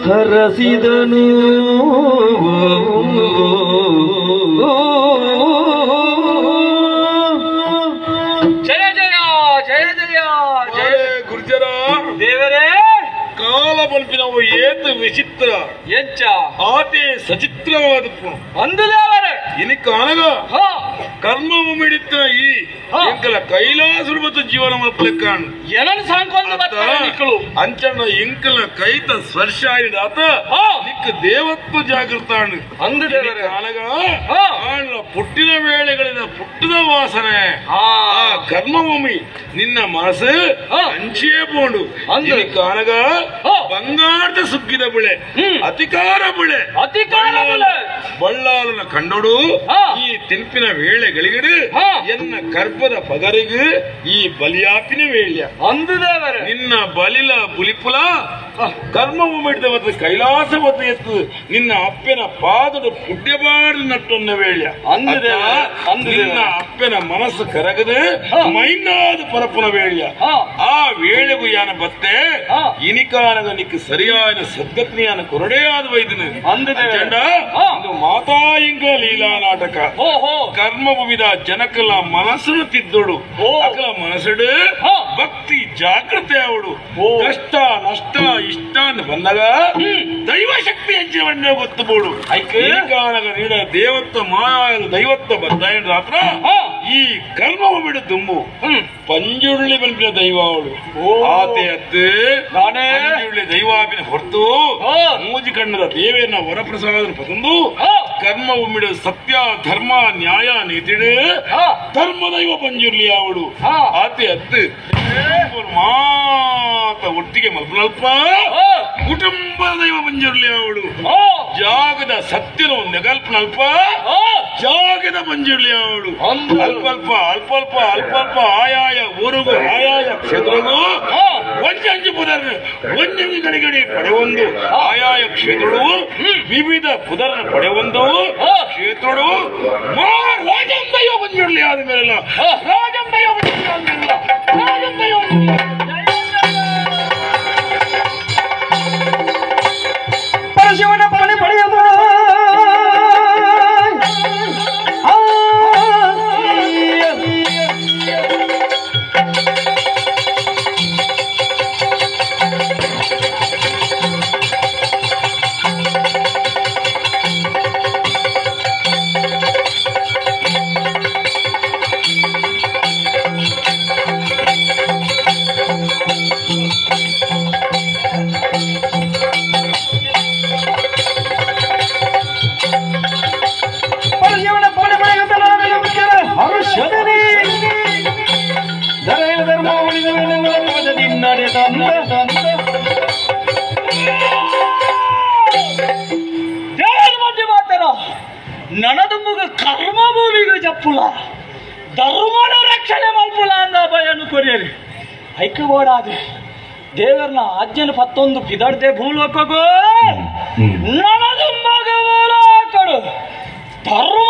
ಹರಸಿದನು ಜಯ ಜಯ ಜಯ ಜಯ ಜಯ ಗುರ್ಜರ ದೇವರೇ ಕಾಲ ಬಲ್ಪಿನವು ಏತು ವಿಚಿತ್ರ ಎಂಚ ಆತೆ ಸಚಿತ್ರವಾದ ಅಂದು ದೇವರೇ ಇನಿಕ ಅನಗ ಕರ್ಮ ಮಿಡಿತ ಈ ಎಂಕಲ ಕೈಲಾಸುರು ಮತ್ತು ಜೀವನ ಮಲ್ಪಲೆಕ್ಕಾಣು ಏನನ್ನು ಸಾಂಕೊಂಡು ನಿಕ್ಕಳು ಅಂಚಣ್ಣ ಎಂಕಲ ಕೈತ ಸ್ಪರ್ಶ ಆತ ನಿಕ್ಕ ದೇವತ್ವ ಜಾಗೃತಾಣು ಅಂದು ದೇವರೇ ಅನಗ ಪುಟ್ಟಿನ ವೇಳೆಗಳಿಂದ ಪುಟ್ಟದ ವಾಸನೆ ಕರ್ಮಭೂಮಿ ನಿನ್ನ ಮನಸ್ಸು ಅಂಚಿಯೇ ಪೋಂಡು ಕಾನಗ ಬಂಗಾರದ ಸುಗ್ಗಿದ ಬಿಳೆ ಅಧಿಕಾರ ಬಿಳೆ ಬಳ್ಳಾಲನ ಕಂಡೋಡು ಈ ತಿನ್ಪಿನ ವೇಳೆಗಳಿಗಡು ಎನ್ನ ಕರ್ಪದ ಪಗರಿಗು ಈ ಬಲಿಯಾಪಿನ ವೇಳ್ಯ ಅಂದುದೇವರೇ ನಿನ್ನ ಬಲಿಲ ಬುಲಿಪುಲ ಕರ್ಮಭೂಮಿಡಿದ ಮತ್ತು ಕೈಲಾಸ ಮತ್ತು ಎತ್ತು ನಿನ್ನ ಅಪ್ಪನ ಪಾದದ ಪುಡ್ಯಬಾರ್ದು ನಟ್ಟೊನ್ನ ವೇಳ್ಯ ನಿನ್ನ ಅಪ್ಪನ ಮನಸ್ಸು ಕರಗದು ಮೈನಾದ ಪರಪನ ವೇಳ್ಯ ಆ ವೇಳೆಗೂ ಯಾನ ಬತ್ತೆ ಇನಿಕಾನದ ನಿಕ್ಕ ಸರಿಯಾದ ಸದ್ಗತ್ನಿಯಾನ ಕೊರಡೆಯಾದ ವೈದ್ಯನು ಇದು ಮಾತಾ ಇಂಗಳ ಲೀಲಾ ನಾಟಕ ಕರ್ಮಭೂಮಿದ ಜನಕಲ ಮನಸ್ಸನ್ನು ತಿದ್ದೋಡು ಅಕಲ ಮನಸ್ಸಡು ಭಕ್ತಿ ಜಾಗೃತಿ ಅವಳು ಕಷ್ಟ ನಷ್ಟ ಇಷ್ಟ ಅಂತ ಬಂದಾಗ ದೈವ ಶಕ್ತಿ ಹೆಜ್ಜೆವನ್ನೇ ಗೊತ್ತಬೋಡು ಇನಿಕಾನಗ ನೀಡ ದೇವತ್ವ ಮಾಯ ದೈವತ್ವ ಬಂದಾಯ ರಾತ್ರ ಈ ಕರ್ಮಭೂಮಿಡು ತುಂಬು ಪಂಜುಳ್ಳಿ ಬಲ್ಪಿನ ದೈವ ಅವಳು ಆತೆ ಅತ್ತು ಪಂಜುಳ್ಳಿ ದೈವಾಪಿನ ಹೊರತು ಮೂಜಿ ಕಣ್ಣದ ದೇವೇನ ವರಪ್ರಸಾದ ಪಸಂದು ಕರ್ಮ ಉಮ್ಮಿಡು ಸತ್ಯ ಧರ್ಮ ನ್ಯಾಯ ನೀತಿಡು ಧರ್ಮ ದೈವ ಪಂಜುರ್ಲಿ ಅವಳು ಆತೆ ಅತ್ತು ಮಾತ ಒಟ್ಟಿಗೆ ಮಲ್ಪನಲ್ಪ ಕುಟುಂಬ ದೈವ ಪಂಜುರ್ಲಿ ಅವಳು ಜಾಗದ ಸತ್ಯನ ನೆಗಲ್ಪನಲ್ಪ ಜಾಗದ ಪಂಜುರ್ಲಿ ಅವಳು ಅಲ್ಪಲ್ಪ ಅಲ್ಪಲ್ಪ ಅಲ್ಪಲ್ಪ ಆಯಾಯ ಊರುಗೂ ಆಯಾಯ ಕ್ಷೇತ್ರಗೂ ಒಂಜಂಜು ಪುದರ್ ಒಂಜಂಜು ಗಡಿಗಡಿ ಪಡೆಯೊಂದು ಆಯಾಯ ಕ್ಷೇತ್ರಗಳು ವಿವಿಧ ಪುದರ್ನ ಪಡೆಯೊಂದು ಕ್ಷೇತ್ರಗಳು ರಾಜಂ ದೈವ ಪಂಜುರ್ಲಿ ಆದ ಮೇಲೆಲ್ಲ ರಾಜಂ ದೈವ ಪಂಜುರ್ಲಿ ಆದ ಮೇಲೆಲ್ಲ ರಾಜಂ ದೈವ ಪರಶಿವನ ಪಾಣಿ ಪಡೆಯದ ನನದುಂಬುಗ ಕರ್ಮ ಭೂಮಿಗೆ ಜಪ್ಪುಲ ಧರ್ಮದ ರಕ್ಷಣೆ ಮಲ್ಪುಲ ಅಂದ ಭಯನು ಕೊರಿಯರಿ ಐಕ್ಯಬೋಡಾದೆ ದೇವರನ ಆಜ್ಞೆನ ಪತ್ತೊಂದು ಪಿದಡ್ದೆ ಭೂಲೋಕಗೋ ನನದುಂಬಗ ಭೂಲೋಕಡು ಧರ್ಮ